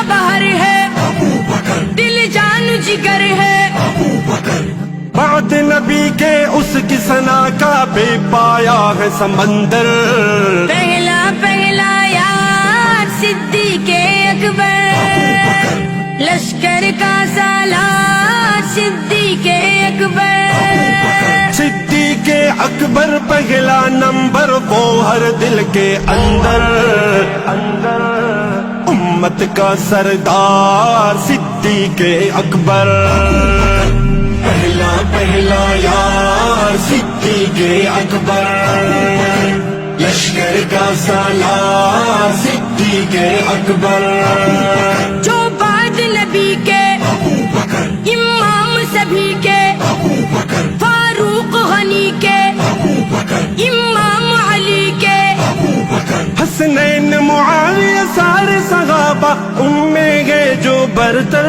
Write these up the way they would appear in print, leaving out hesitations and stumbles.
بہر ہے، دل جان جگر ہے، بعد نبی کے اس کی ثنا کا بے پایا ہے سمندر، پہلا پہلا یار صدیق اکبر، لشکر کا سالار صدیق اکبر، صدیق اکبر پہلا نمبر وہ ہر دل کے اندر، امت کا سردار صدیق اکبر، پہلا پہلا یار صدیق اکبر، لشکر کا سالار صدیق اکبر، جو بعد نبی کے امام سبھی کے، فاروق غنی کے، امام علی کے، حسنین معاویہ سارے صحابہ ان میں ہے جو برتر،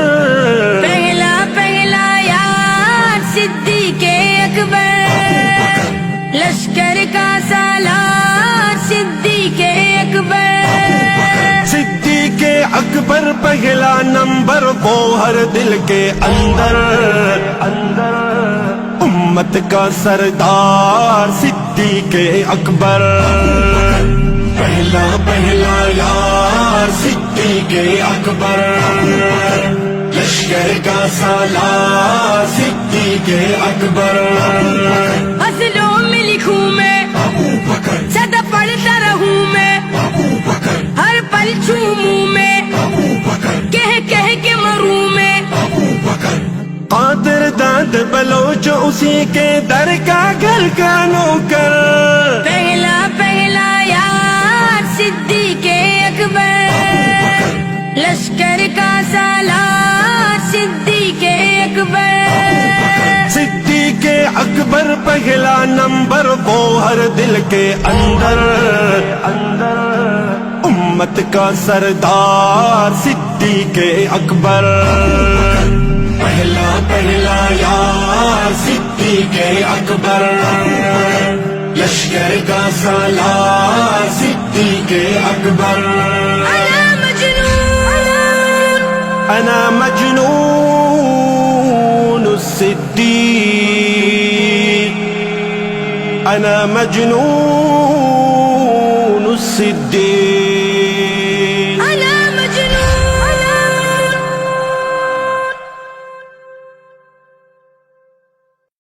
پہلا پہلا یار صدیق اکبر، لشکر کا سالار صدیق اکبر، صدیق اکبر پہلا نمبر وہ ہر دل کے اندر، امت کا سردار صدیق اکبر، پہلا پہلا یار صدیق اکبر، لشکر کا سالار صدیق اکبر، غزلوں میں لکھوں میں، صدا پڑھتا رہوں میں، ہر پل چوموں میں، کہہ کہہ کے مروں میں، قادر داد بلوچ اسی کے در کا گھر کا نوکر، پہلا پہلا یار صدیق اکبر، لشکر کا سالار صدیق اکبر، صدیق اکبر پہلا نمبر وہ ہر دل کے اندر، امت کا سردار صدیق اکبر، پہلا پہلا یار صدیق اکبر، لشکر کا سالار صدیق اکبر، انا مجنون الصدیق، انا مجنون الصدیق،